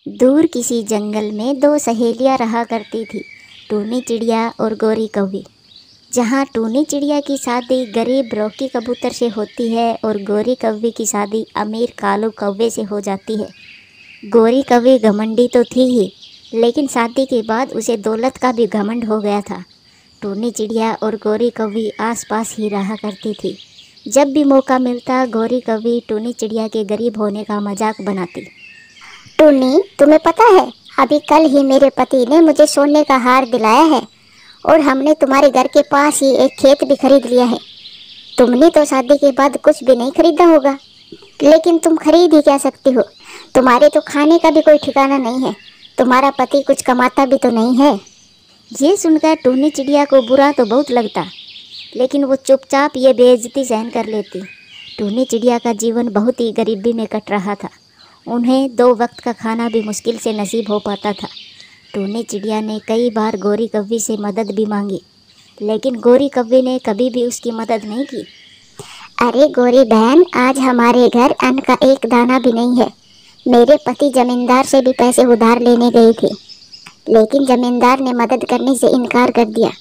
दूर किसी जंगल में दो सहेलियां रहा करती थी, टूनी चिड़िया और गोरी कौवी। जहाँ टूनी चिड़िया की शादी गरीब रॉकी कबूतर से होती है और गोरी कौवी की शादी अमीर कालू कौवे से हो जाती है। गोरी कौवी घमंडी तो थी ही, लेकिन शादी के बाद उसे दौलत का भी घमंड हो गया था। टूनी चिड़िया और गोरी कौवी आसपास ही रहा करती थी। जब भी मौका मिलता गोरी कौवी टूनी चिड़िया के गरीब होने का मजाक बनाती। टूनी, तुम्हें पता है अभी कल ही मेरे पति ने मुझे सोने का हार दिलाया है और हमने तुम्हारे घर के पास ही एक खेत भी खरीद लिया है। तुमने तो शादी के बाद कुछ भी नहीं खरीदा होगा, लेकिन तुम खरीद ही क्या सकती हो। तुम्हारे तो खाने का भी कोई ठिकाना नहीं है। तुम्हारा पति कुछ कमाता भी तो नहीं है। ये सुनकर टूनी चिड़िया को बुरा तो बहुत लगता, लेकिन वो चुपचाप ये बेइज्जती सहन कर लेती। टूनी चिड़िया का जीवन बहुत ही गरीबी में कट रहा था। उन्हें 2 वक्त का खाना भी मुश्किल से नसीब हो पाता था। टूनी चिड़िया ने कई बार गोरी कौवी से मदद भी मांगी, लेकिन गोरी कौवी ने कभी भी उसकी मदद नहीं की। अरे गोरी बहन, आज हमारे घर अन्न का एक दाना भी नहीं है। मेरे पति जमींदार से भी पैसे उधार लेने गए थे, लेकिन जमींदार ने मदद करने से इनकार कर दिया।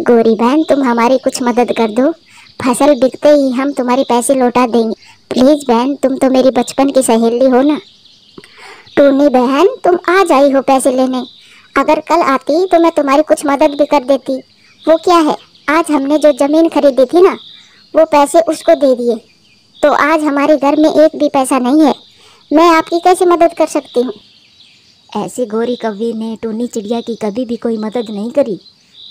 गोरी बहन, तुम हमारी कुछ मदद कर दो। फसल बिकते ही हम तुम्हारे पैसे लौटा देंगे। प्लीज बहन, तुम तो मेरी बचपन की सहेली हो ना। टूनी बहन, तुम आज आई हो पैसे लेने। अगर कल आती तो मैं तुम्हारी कुछ मदद भी कर देती। वो क्या है, आज हमने जो जमीन खरीदी थी ना, वो पैसे उसको दे दिए, तो आज हमारे घर में एक भी पैसा नहीं है। मैं आपकी कैसे मदद कर सकती हूँ। ऐसे गोरी कौवी ने टूनी चिड़िया की कभी भी कोई मदद नहीं करी।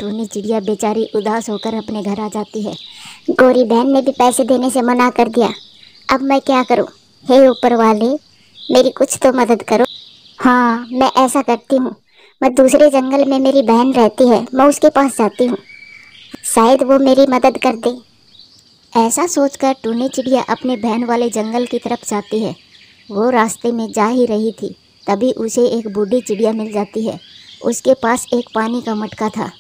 टूनी चिड़िया बेचारी उदास होकर अपने घर आ जाती है। गोरी बहन ने भी पैसे देने से मना कर दिया। अब मैं क्या करूँ। हे ऊपर वाले, मेरी कुछ तो मदद करो। हाँ, मैं ऐसा करती हूँ। मैं दूसरे जंगल में मेरी बहन रहती है, मैं उसके पास जाती हूँ, शायद वो मेरी मदद कर दे। ऐसा सोचकर टूनी चिड़िया अपने बहन वाले जंगल की तरफ जाती है। वो रास्ते में जा ही रही थी, तभी उसे एक बूढ़ी चिड़िया मिल जाती है। उसके पास एक पानी का मटका था।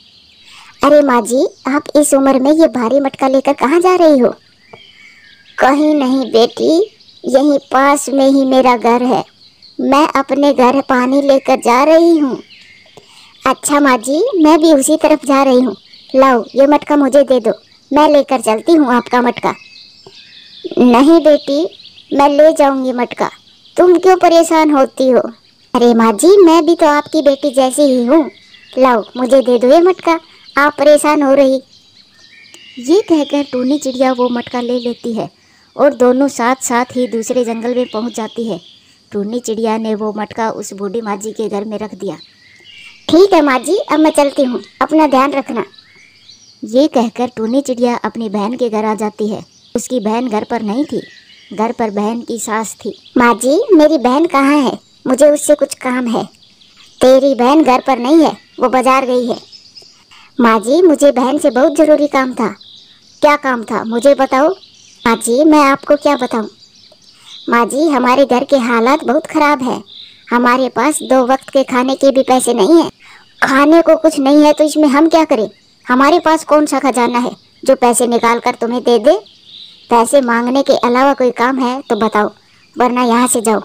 अरे माँ जी, आप इस उम्र में ये भारी मटका लेकर कहाँ जा रही हो। कहीं नहीं बेटी, यहीं पास में ही मेरा घर है। मैं अपने घर पानी लेकर जा रही हूँ। अच्छा माँ जी, मैं भी उसी तरफ जा रही हूँ। लाओ, ये मटका मुझे दे दो, मैं लेकर चलती हूँ आपका मटका। नहीं बेटी, मैं ले जाऊंगी मटका, तुम क्यों परेशान होती हो। अरे माँ जी, मैं भी तो आपकी बेटी जैसी ही हूँ। लाओ, मुझे दे दो ये मटका, आप परेशान हो रही। ये कहकर टूनी चिड़िया वो मटका ले लेती है और दोनों साथ साथ ही दूसरे जंगल में पहुंच जाती है। टूनी चिड़िया ने वो मटका उस बूढ़ी माँ जी के घर में रख दिया। ठीक है माँ जी, अब मैं चलती हूँ, अपना ध्यान रखना। ये कहकर टूनी चिड़िया अपनी बहन के घर आ जाती है। उसकी बहन घर पर नहीं थी, घर पर बहन की सास थी। माँ जी, मेरी बहन कहाँ है, मुझे उससे कुछ काम है। तेरी बहन घर पर नहीं है, वो बाजार गई है। माँ जी, मुझे बहन से बहुत ज़रूरी काम था। क्या काम था, मुझे बताओ। माँ जी, मैं आपको क्या बताऊँ। माँ जी, हमारे घर के हालात बहुत ख़राब है। हमारे पास 2 वक्त के खाने के भी पैसे नहीं है। खाने को कुछ नहीं है तो इसमें हम क्या करें। हमारे पास कौन सा खजाना है जो पैसे निकाल कर तुम्हें दे दे। पैसे मांगने के अलावा कोई काम है तो बताओ, वरना यहाँ से जाओ।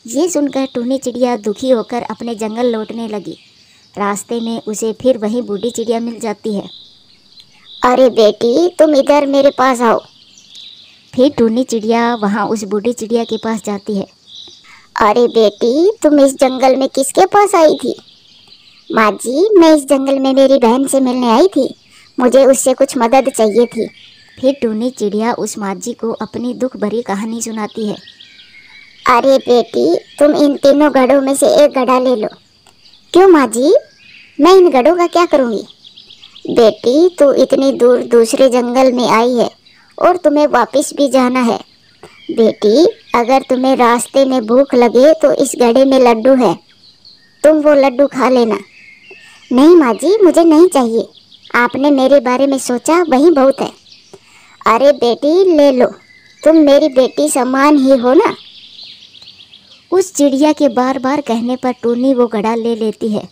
ये सुनकर टूनी चिड़िया दुखी होकर अपने जंगल लौटने लगी। रास्ते में उसे फिर वही बूढ़ी चिड़िया मिल जाती है। अरे बेटी, तुम इधर मेरे पास आओ। फिर टूनी चिड़िया वहाँ उस बूढ़ी चिड़िया के पास जाती है। अरे बेटी, तुम इस जंगल में किसके पास आई थी। माँ जी, मैं इस जंगल में मेरी बहन से मिलने आई थी, मुझे उससे कुछ मदद चाहिए थी। फिर टूनी चिड़िया उस माँ जी को अपनी दुख भरी कहानी सुनाती है। अरे बेटी, तुम इन तीनों घड़ों में से एक घड़ा ले लो। क्यों माँ जी, मैं इन घड़ों का क्या करूँगी। बेटी, तू इतनी दूर दूसरे जंगल में आई है और तुम्हें वापस भी जाना है। बेटी, अगर तुम्हें रास्ते में भूख लगे तो इस घड़े में लड्डू है, तुम वो लड्डू खा लेना। नहीं माँ जी, मुझे नहीं चाहिए। आपने मेरे बारे में सोचा, वही बहुत है। अरे बेटी, ले लो, तुम मेरी बेटी समान ही हो ना। उस चिड़िया के बार बार कहने पर टूनी वो घड़ा ले लेती है।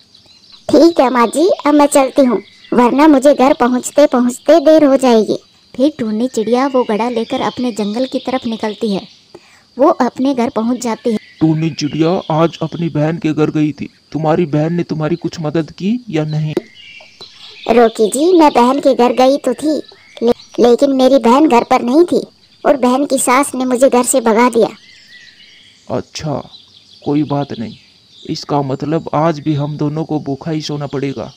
ठीक है माँ जी, अब मैं चलती हूँ, वरना मुझे घर पहुँचते पहुँचते देर हो जाएगी। फिर टूनी चिड़िया वो घड़ा लेकर अपने जंगल की तरफ निकलती है। वो अपने घर पहुंच जाती है। टूनी चिड़िया आज अपनी बहन के घर गई थी। तुम्हारी बहन ने तुम्हारी कुछ मदद की या नहीं? रॉकी जी, मैं बहन के घर गई तो थी, लेकिन मेरी बहन घर पर नहीं थी और बहन की सास ने मुझे घर से भगा दिया। अच्छा, कोई बात नहीं। इसका मतलब आज भी हम दोनों को भूखा ही सोना पड़ेगा।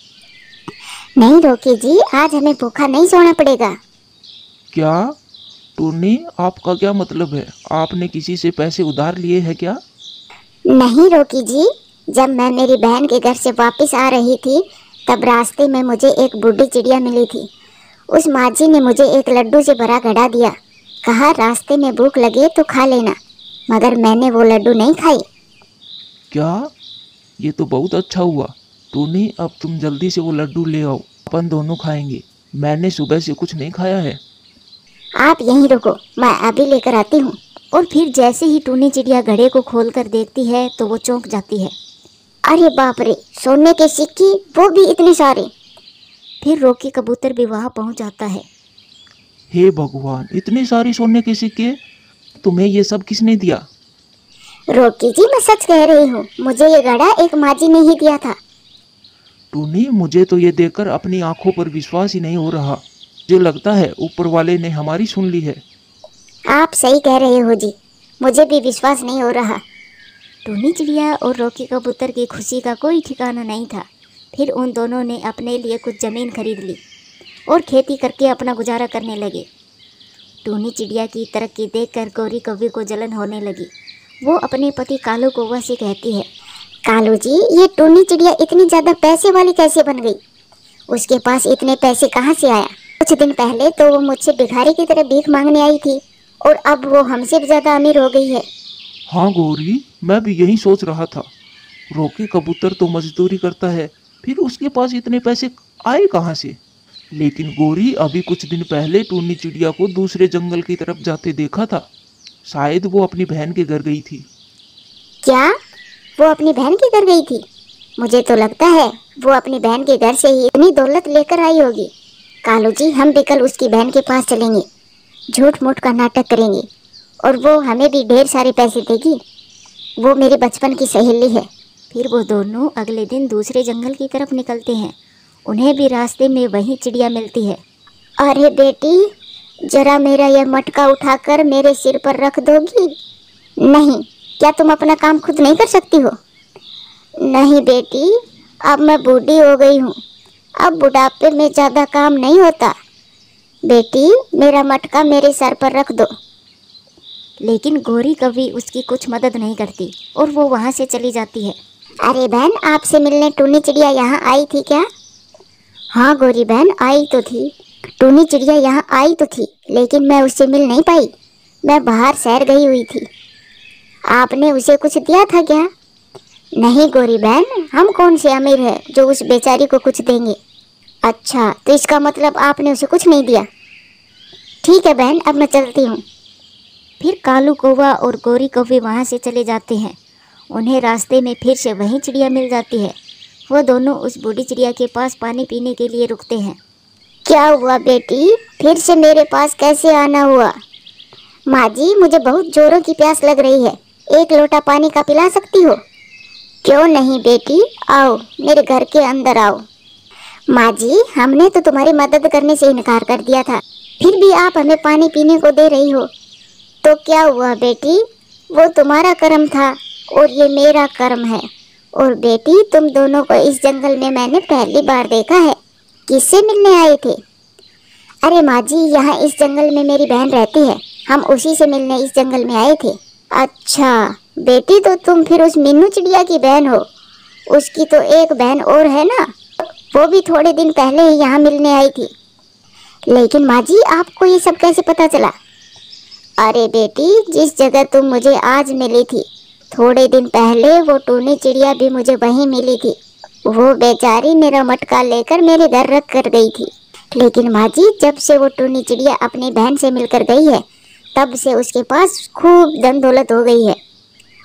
नहीं रॉकी जी, आज हमें भूखा नहीं सोना पड़ेगा। क्या? टूनी, आपका क्या मतलब है? आपने किसी से पैसे उधार लिए हैं क्या? नहीं रॉकी जी, जब मैं मेरी बहन के घर से वापस आ रही थी तब रास्ते में मुझे एक बूढ़ी चिड़िया मिली थी। उस माझी ने मुझे एक लड्डू से भरा घड़ा दिया, कहा रास्ते में भूख लगे तो खा लेना, मगर मैंने वो लड्डू नहीं खाई। क्या? ये तो बहुत अच्छा हुआ। टूनी, अब तुम जल्दी से वो लड्डू ले आओ, अपन दोनों खाएंगे। मैंने सुबह से कुछ नहीं खाया है। आप यहीं रुको, मैं अभी लेकर आती हूँ। और फिर जैसे ही टूनी चिड़िया घड़े को खोलकर देखती है तो वो चौंक जाती है। अरे बाप रे, सोने के सिक्के, वो भी इतने सारे। फिर रॉकी कबूतर भी वहाँ पहुँच जाता है। हे भगवान, इतने सारे सोने के सिक्के! तुम्हें ये सब किसने दिया? रॉकी जी, मैं सच कह रही हूँ, मुझे ये घड़ा एक माझी ने ही दिया था। टूनी, मुझे तो ये देखकर अपनी आंखों पर विश्वास ही नहीं हो रहा। मुझे लगता है ऊपर वाले ने हमारी सुन ली है। आप सही कह रहे हो जी, मुझे भी विश्वास नहीं हो रहा। टूनी चिड़िया और रॉकी कबूतर की खुशी का कोई ठिकाना नहीं था। फिर उन दोनों ने अपने लिए कुछ ज़मीन खरीद ली और खेती करके अपना गुजारा करने लगे। टूनी चिड़िया की तरक्की देखकर गौरी कौवे को जलन होने लगी। वो अपने पति कालू कौवा से कहती है, कालू जी, ये टूनी चिड़िया इतनी ज़्यादा पैसे वाली कैसे बन गई? उसके पास इतने पैसे कहाँ से आया? कुछ दिन पहले तो वो मुझसे भिखारी की तरह भीख मांगने आई थी और अब वो हमसे भी ज़्यादा अमीर हो गई है। हाँ गौरी, मैं भी यही सोच रहा था। रॉकी कबूतर तो मजदूरी करता है, फिर उसके पास इतने पैसे आए कहाँ से? लेकिन गौरी, अभी कुछ दिन पहले टूनी चिड़िया को दूसरे जंगल की तरफ जाते देखा था। शायद वो अपनी बहन के घर गई थी। क्या? वो अपनी बहन के घर गई थी? मुझे तो लगता है वो अपनी बहन के घर से ही इतनी दौलत लेकर आई होगी। कालू जी, हम भी कल उसकी बहन के पास चलेंगे, झूठ मूठ का नाटक करेंगे और वो हमें भी ढेर सारे पैसे देगी। वो मेरे बचपन की सहेली है। फिर वो दोनों अगले दिन दूसरे जंगल की तरफ निकलते हैं। उन्हें भी रास्ते में वही चिड़िया मिलती है। अरे बेटी, जरा मेरा यह मटका उठाकर मेरे सिर पर रख दोगी? नहीं, क्या तुम अपना काम खुद नहीं कर सकती हो? नहीं बेटी, अब मैं बूढ़ी हो गई हूँ, अब बुढ़ापे में ज़्यादा काम नहीं होता। बेटी, मेरा मटका मेरे सर पर रख दो। लेकिन गौरी कभी उसकी कुछ मदद नहीं करती और वो वहाँ से चली जाती है। अरे बहन, आपसे मिलने टूनी चिड़िया यहाँ आई थी क्या? हाँ गौरी बहन, आई तो थी। टूनी चिड़िया यहाँ आई तो थी, लेकिन मैं उससे मिल नहीं पाई। मैं बाहर सैर गई हुई थी। आपने उसे कुछ दिया था क्या? नहीं गौरी बहन, हम कौन से अमीर हैं जो उस बेचारी को कुछ देंगे। अच्छा, तो इसका मतलब आपने उसे कुछ नहीं दिया। ठीक है बहन, अब मैं चलती हूँ। फिर कालू कौवा और गौरी कौवे वहाँ से चले जाते हैं। उन्हें रास्ते में फिर से वही चिड़िया मिल जाती है। वो दोनों उस बूढ़ी चिड़िया के पास पानी पीने के लिए रुकते हैं। क्या हुआ बेटी, फिर से मेरे पास कैसे आना हुआ? माँ जी, मुझे बहुत जोरों की प्यास लग रही है, एक लोटा पानी का पिला सकती हो? क्यों नहीं बेटी, आओ मेरे घर के अंदर आओ। माँ जी, हमने तो तुम्हारी मदद करने से इनकार कर दिया था, फिर भी आप हमें पानी पीने को दे रही हो। तो क्या हुआ बेटी, वो तुम्हारा कर्म था और ये मेरा कर्म है। और बेटी, तुम दोनों को इस जंगल में मैंने पहली बार देखा है। किससे मिलने आए थे? अरे माँ जी, यहाँ इस जंगल में मेरी बहन रहती है, हम उसी से मिलने इस जंगल में आए थे। अच्छा बेटी, तो तुम फिर उस मीनू चिड़िया की बहन हो। उसकी तो एक बहन और है ना, वो भी थोड़े दिन पहले ही यहाँ मिलने आई थी। लेकिन माँ जी, आपको ये सब कैसे पता चला? अरे बेटी, जिस जगह तुम मुझे आज मिली थी, थोड़े दिन पहले वो टूनी चिड़िया भी मुझे वहीं मिली थी। वो बेचारी मेरा मटका लेकर मेरे घर रख कर गई थी। लेकिन माँ जी, जब से वो टूनी चिड़िया अपनी बहन से मिलकर गई है, तब से उसके पास खूब धन दौलत हो गई है।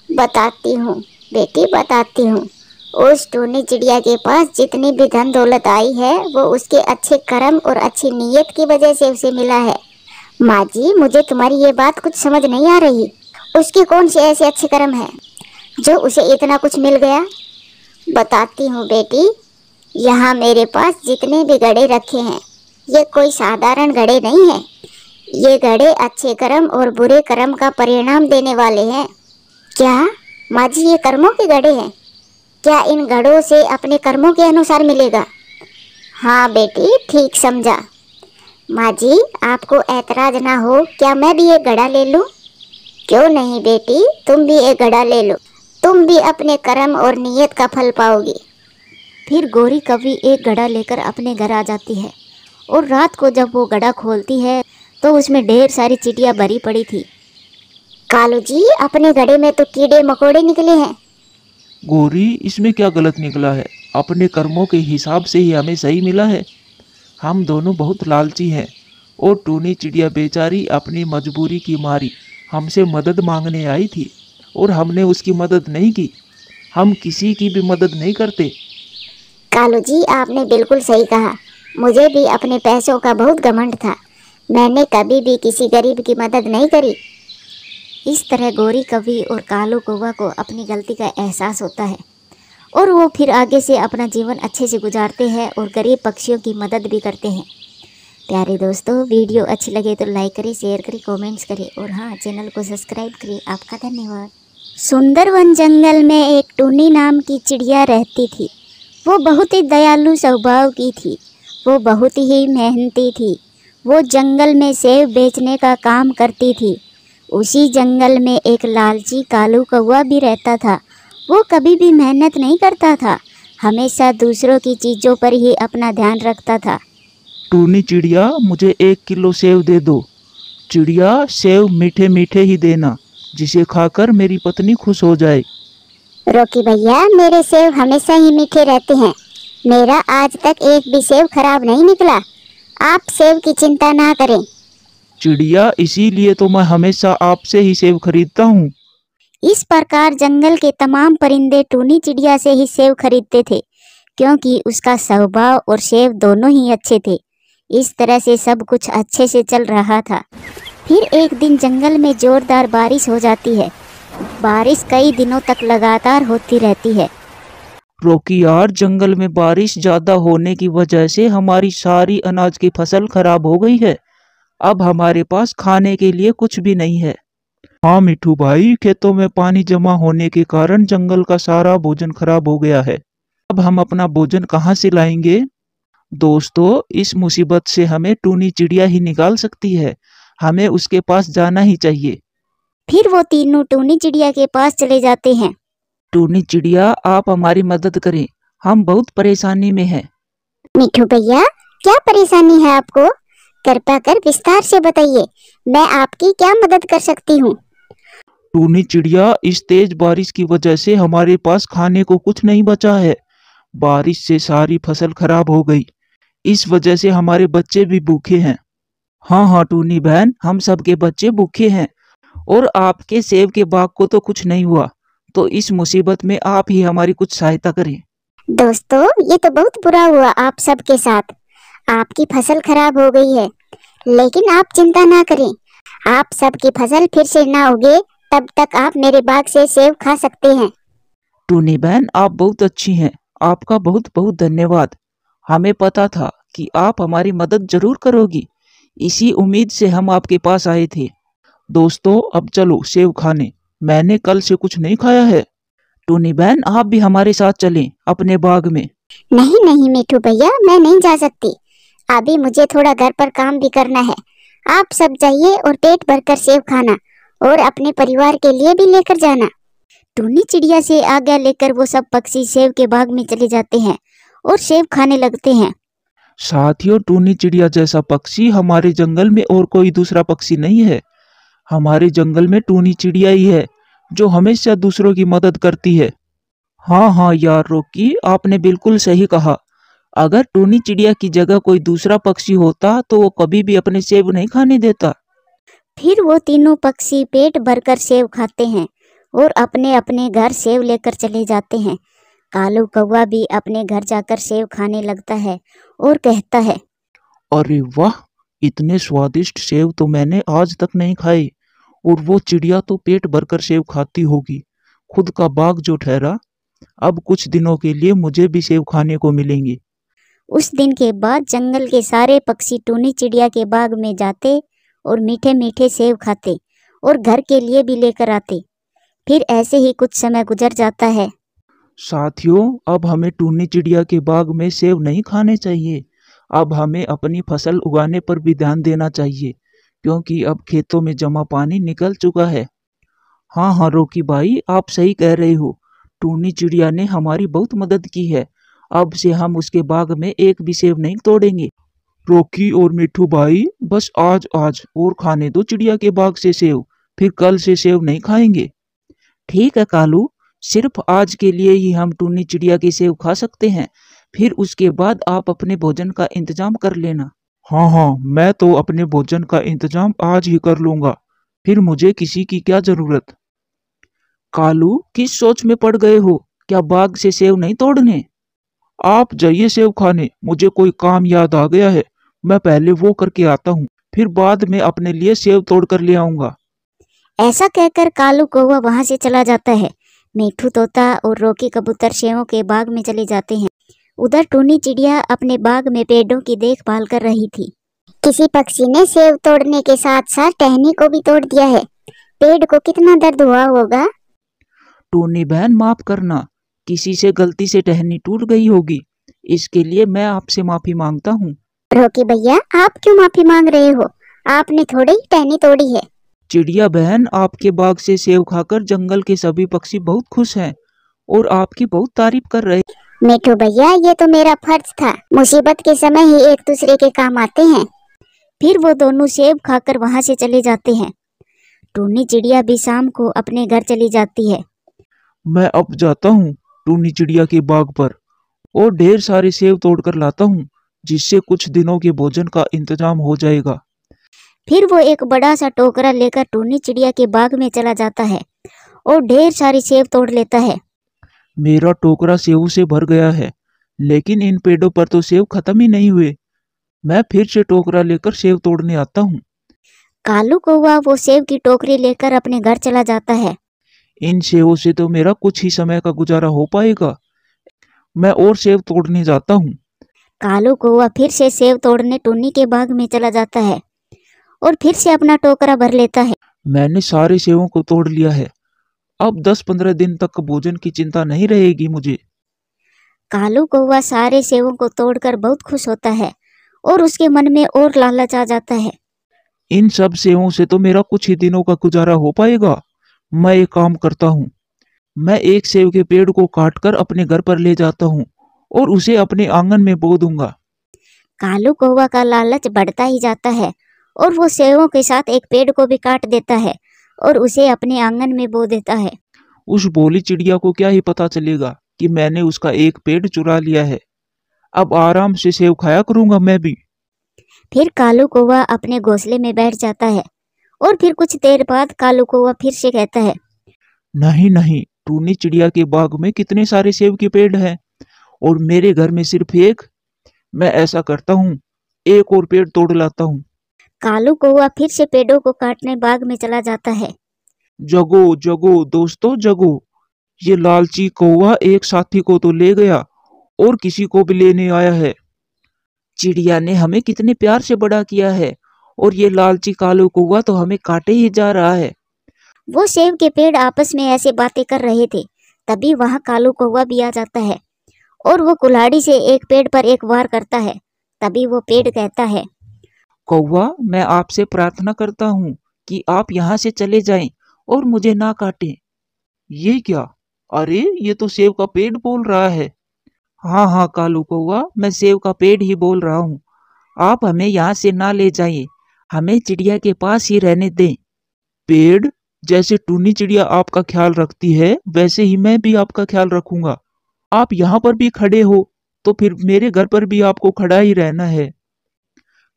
बताती हूँ बेटी, बताती हूँ। उस टूनी चिड़िया के पास जितनी भी धन दौलत आई है, वो उसके अच्छे कर्म और अच्छी नीयत की वजह से उसे मिला है। माँ जी, मुझे तुम्हारी ये बात कुछ समझ नहीं आ रही। उसके कौन से ऐसे अच्छे कर्म है जो उसे इतना कुछ मिल गया? बताती हूँ बेटी, यहाँ मेरे पास जितने भी घड़े रखे हैं ये कोई साधारण घड़े नहीं है। ये घड़े अच्छे कर्म और बुरे कर्म का परिणाम देने वाले हैं। क्या माँ जी, ये कर्मों के घड़े हैं? क्या इन घड़ों से अपने कर्मों के अनुसार मिलेगा? हाँ बेटी, ठीक समझा। माँ जी, आपको ऐतराज ना हो, क्या मैं भी एक घड़ा ले लूँ? क्यों नहीं बेटी, तुम भी एक घड़ा ले लो, तुम भी अपने कर्म और नियत का फल पाओगी। फिर गौरी कौवी एक घड़ा लेकर अपने घर आ जाती है और रात को जब वो घड़ा खोलती है तो उसमें ढेर सारी चिड़िया भरी पड़ी थी। कालू जी, अपने घड़े में तो कीड़े मकोड़े निकले हैं। गौरी, इसमें क्या गलत निकला है? अपने कर्मों के हिसाब से ही हमें सही मिला है। हम दोनों बहुत लालची हैं और टूनी चिड़िया बेचारी अपनी मजबूरी की मारी हमसे मदद मांगने आई थी और हमने उसकी मदद नहीं की। हम किसी की भी मदद नहीं करते। कालू जी, आपने बिल्कुल सही कहा। मुझे भी अपने पैसों का बहुत घमंड था। मैंने कभी भी किसी गरीब की मदद नहीं करी। इस तरह गौरी कौवी और कालू कौवा को अपनी गलती का एहसास होता है और वो फिर आगे से अपना जीवन अच्छे से गुजारते हैं और गरीब पक्षियों की मदद भी करते हैं। प्यारे दोस्तों, वीडियो अच्छी लगे तो लाइक करें, शेयर करें, कमेंट्स करें और हाँ, चैनल को सब्सक्राइब करें। आपका धन्यवाद। सुंदरवन जंगल में एक टूनी नाम की चिड़िया रहती थी। वो बहुत ही दयालु स्वभाव की थी। वो बहुत ही मेहनती थी। वो जंगल में सेब बेचने का काम करती थी। उसी जंगल में एक लालची कालू कौवा भी रहता था। वो कभी भी मेहनत नहीं करता था, हमेशा दूसरों की चीज़ों पर ही अपना ध्यान रखता था। टूनी चिड़िया, मुझे 1 किलो सेव दे दो। चिड़िया, सेव मीठे मीठे ही देना, जिसे खाकर मेरी पत्नी खुश हो जाए। रोकी भैया, मेरे सेब हमेशा ही मीठे रहते हैं। मेरा आज तक एक भी सेब खराब नहीं निकला। आप सेब की चिंता ना करें। चिड़िया, इसीलिए तो मैं हमेशा आपसे ही सेव खरीदता हूँ। इस प्रकार जंगल के तमाम परिंदे टूनी चिड़िया से ही सेब खरीदते थे, क्योंकि उसका स्वभाव और सेब दोनों ही अच्छे थे। इस तरह से सब कुछ अच्छे से चल रहा था। फिर एक दिन जंगल में जोरदार बारिश हो जाती है। बारिश कई दिनों तक लगातार होती रहती है। रोकी यार, जंगल में बारिश ज्यादा होने की वजह से हमारी सारी अनाज की फसल खराब हो गई है। अब हमारे पास खाने के लिए कुछ भी नहीं है। हाँ मिठू भाई, खेतों में पानी जमा होने के कारण जंगल का सारा भोजन खराब हो गया है। अब हम अपना भोजन कहाँ से लाएंगे? दोस्तों, इस मुसीबत से हमें टूनी चिड़िया ही निकाल सकती है। हमें उसके पास जाना ही चाहिए। फिर वो तीनों टूनी चिड़िया के पास चले जाते हैं। टूनी चिड़िया, आप हमारी मदद करें, हम बहुत परेशानी में हैं। मिठू भैया, क्या परेशानी है आपको? कृपया कर विस्तार से बताइए, मैं आपकी क्या मदद कर सकती हूँ? टूनी चिड़िया, इस तेज बारिश की वजह से हमारे पास खाने को कुछ नहीं बचा है। बारिश से सारी फसल खराब हो गई। इस वजह से हमारे बच्चे भी भूखे हैं। हाँ हाँ टूनी बहन, हम सबके बच्चे भूखे हैं और आपके सेब के बाग को तो कुछ नहीं हुआ। तो इस मुसीबत में आप ही हमारी कुछ सहायता करें। दोस्तों, ये तो बहुत बुरा हुआ आप सबके साथ। आपकी फसल खराब हो गई है, लेकिन आप चिंता ना करें। आप सबकी फसल फिर से ना उगे तब तक आप मेरे बाग से सेब खा सकते हैं। टूनी बहन, आप बहुत अच्छी हैं। आपका बहुत बहुत धन्यवाद। हमें पता था कि आप हमारी मदद जरूर करोगी। इसी उम्मीद से हम आपके पास आए थे। दोस्तों, अब चलो सेब खाने। मैंने कल से कुछ नहीं खाया है। टूनी बहन, आप भी हमारे साथ चलें अपने बाग में। नहीं नहीं मिठू भैया, मैं नहीं जा सकती। अभी मुझे थोड़ा घर पर काम भी करना है। आप सब जाइए और पेट भरकर सेब खाना और अपने परिवार के लिए भी लेकर जाना। टूनी चिड़िया से आज्ञा लेकर वो सब पक्षी सेब के बाग में चले जाते हैं और सेब खाने लगते हैं। साथियों, टूनी चिड़िया जैसा पक्षी हमारे जंगल में और कोई दूसरा पक्षी नहीं है। हमारे जंगल में टूनी चिड़िया ही है जो हमेशा दूसरों की मदद करती है। हाँ हाँ यार रोकी, आपने बिल्कुल सही कहा। अगर टूनी चिड़िया की जगह कोई दूसरा पक्षी होता तो वो कभी भी अपने सेब नहीं खाने देता। फिर वो तीनों पक्षी पेट भरकर सेब खाते हैं और अपने अपने घर सेब लेकर चले जाते हैं। कालू कौवा भी अपने घर जाकर सेब खाने लगता है और कहता है, अरे वाह, इतने स्वादिष्ट सेब तो मैंने आज तक नहीं खाए और वो चिड़िया तो पेट भरकर सेब खाती होगी, खुद का बाग जो ठहरा। अब कुछ दिनों के लिए मुझे भी सेब खाने को मिलेंगे। उस दिन के बाद जंगल के सारे पक्षी टूनी चिड़िया के बाग में जाते और मीठे मीठे सेब खाते और घर के लिए भी लेकर आते। फिर ऐसे ही कुछ समय गुजर जाता है। साथियों, अब हमें टूनी चिड़िया के बाग में सेब नहीं खाने चाहिए। अब हमें अपनी फसल उगाने पर भी ध्यान देना चाहिए, क्योंकि अब खेतों में जमा पानी निकल चुका है। हाँ हाँ रोकी भाई, आप सही कह रहे हो। टूनी चिड़िया ने हमारी बहुत मदद की है। अब से हम उसके बाग में एक भी सेब नहीं तोड़ेंगे। रोकी और मिठू भाई, बस आज आज और खाने दो चिड़िया के बाग से सेब, फिर कल से सेब नहीं खाएंगे। ठीक है कालू, सिर्फ आज के लिए ही हम टूनी चिड़िया के सेब खा सकते हैं, फिर उसके बाद आप अपने भोजन का इंतजाम कर लेना। हाँ हाँ, मैं तो अपने भोजन का इंतजाम आज ही कर लूंगा, फिर मुझे किसी की क्या जरूरत। कालू, किस सोच में पड़ गए हो? क्या बाग से सेब नहीं तोड़ने? आप जाइए सेब खाने, मुझे कोई काम याद आ गया है। मैं पहले वो करके आता हूँ, फिर बाद में अपने लिए सेब तोड़ कर ले आऊंगा। ऐसा कहकर कालू कौवा वहां से चला जाता है। मिठू तोता और रोकी कबूतर सेवों के बाग में चले जाते हैं। उधर टूनी चिड़िया अपने बाग में पेड़ों की देखभाल कर रही थी। किसी पक्षी ने सेब तोड़ने के साथ साथ टहनी को भी तोड़ दिया है। पेड़ को कितना दर्द हुआ होगा। टूनी बहन, माफ करना, किसी से गलती से टहनी टूट गई होगी, इसके लिए मैं आपसे माफी मांगता हूँ। रोकी भैया, आप क्यों माफी मांग रहे हो? आपने थोड़ी ही टहनी तोड़ी है। चिड़िया बहन, आपके बाग से सेब खाकर जंगल के सभी पक्षी बहुत खुश हैं और आपकी बहुत तारीफ कर रहे। मिठू भैया, ये तो मेरा फर्ज था। मुसीबत के समय ही एक दूसरे के काम आते हैं। फिर वो दोनों सेब खाकर वहां से चले जाते हैं। टूनी चिड़िया भी शाम को अपने घर चली जाती है। मैं अब जाता हूँ टूनी चिड़िया के बाग पर और ढेर सारे सेब तोड़कर लाता हूँ, जिससे कुछ दिनों के भोजन का इंतजाम हो जाएगा। फिर वो एक बड़ा सा टोकरा लेकर टूनी चिड़िया के बाग में चला जाता है और ढेर सारी सेब तोड़ लेता है। मेरा टोकरा सेब से भर गया है, लेकिन इन पेड़ों पर तो सेब खत्म ही नहीं हुए। मैं फिर से टोकरा लेकर सेब तोड़ने आता हूँ। कालू कौवा वो सेब की टोकरी लेकर अपने घर चला जाता है। इन सेबों से तो मेरा कुछ ही समय का गुजारा हो पाएगा। मैं और सेब तोड़ने जाता हूँ। कालू कौवा फिर से सेब तोड़ने टूनी के बाग में चला जाता है और फिर से अपना टोकरा भर लेता है। मैंने सारे सेबों को तोड़ लिया है। अब 10-15 दिन तक भोजन की चिंता नहीं रहेगी मुझे। कालू कौवा सारे सेबों को तोड़कर बहुत खुश होता है और उसके मन में और लालच आ जाता है। इन सब सेबों से तो मेरा कुछ ही दिनों का गुजारा हो पाएगा। मैं एक काम करता हूँ, मैं एक सेब के पेड़ को काटकर अपने घर पर ले जाता हूँ और उसे अपने आंगन में बो दूंगा। कालू कौवा का लालच बढ़ता ही जाता है और वो सेबों के साथ एक पेड़ को भी काट देता है और उसे अपने आंगन में बो देता है। उस भोली चिड़िया को क्या ही पता चलेगा कि मैंने उसका एक पेड़ चुरा लिया है। अब आराम से सेब खाया करूंगा मैं भी। फिर कालू कौवा अपने घोंसले में बैठ जाता है और फिर कुछ देर बाद कालू कौवा फिर से कहता है, नहीं नहीं, टूनी चिड़िया के बाग में कितने सारे सेब के पेड़ हैं और मेरे घर में सिर्फ एक। मैं ऐसा करता हूँ, एक और पेड़ तोड़ लाता हूँ। कालू कौवा फिर से पेड़ों को काटने बाग में चला जाता है। जगो जगो दोस्तों जगो, ये लालची कौवा एक साथी को तो ले गया और किसी को भी लेने आया है। चिड़िया ने हमें कितने प्यार से बड़ा किया है और ये लालची कालू कौवा तो हमें काटे ही जा रहा है। वो सेब के पेड़ आपस में ऐसे बातें कर रहे थे, तभी वहां कालू कौवा भी आ जाता है और वो कुल्हाड़ी से एक पेड़ पर एक वार करता है। तभी वो पेड़ कहता है, कौवा, मैं आपसे प्रार्थना करता हूँ कि आप यहाँ से चले जाएं और मुझे ना काटें। ये क्या? अरे ये तो सेब का पेड़ बोल रहा है। हाँ हाँ कालू कौवा, मैं सेब का पेड़ ही बोल रहा हूँ। आप हमें यहाँ से ना ले जाइए, हमें चिड़िया के पास ही रहने दें। पेड़? जैसे टूनी चिड़िया आपका ख्याल रखती है, वैसे ही मैं भी आपका ख्याल रखूंगा। आप यहाँ पर भी खड़े हो तो फिर मेरे घर पर भी आपको खड़ा ही रहना है।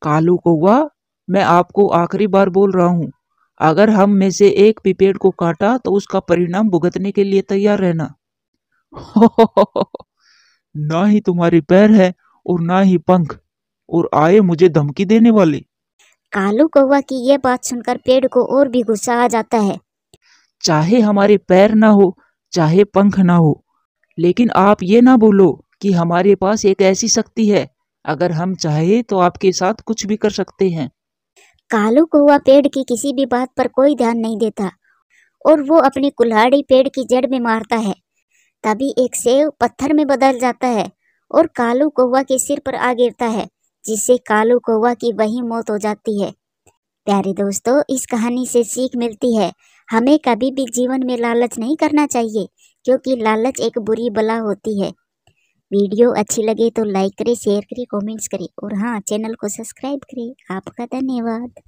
कालू कौवा, मैं आपको आखिरी बार बोल रहा हूँ, अगर हम में से एक भी पेड़ को काटा तो उसका परिणाम भुगतने के लिए तैयार रहना। ना ही तुम्हारे पैर है और ना ही पंख, और आए मुझे धमकी देने वाले। कालू कौवा की यह बात सुनकर पेड़ को और भी गुस्सा आ जाता है। चाहे हमारे पैर ना हो, चाहे पंख ना हो, लेकिन आप ये ना बोलो कि हमारे पास एक ऐसी शक्ति है, अगर हम चाहे तो आपके साथ कुछ भी कर सकते हैं। कालू कौवा पेड़ की किसी भी बात पर कोई ध्यान नहीं देता और वो अपनी कुल्हाड़ी पेड़ की जड़ में मारता है। तभी एक सेब पत्थर में बदल जाता है और कालू कौवा के सिर पर आ गिरता है, जिससे कालू कौवा की वहीं मौत हो जाती है। प्यारे दोस्तों, इस कहानी से सीख मिलती है, हमें कभी भी जीवन में लालच नहीं करना चाहिए, क्योंकि लालच एक बुरी बला होती है। वीडियो अच्छी लगे तो लाइक करें, शेयर करें, कमेंट्स करें और हाँ, चैनल को सब्सक्राइब करें। आपका धन्यवाद।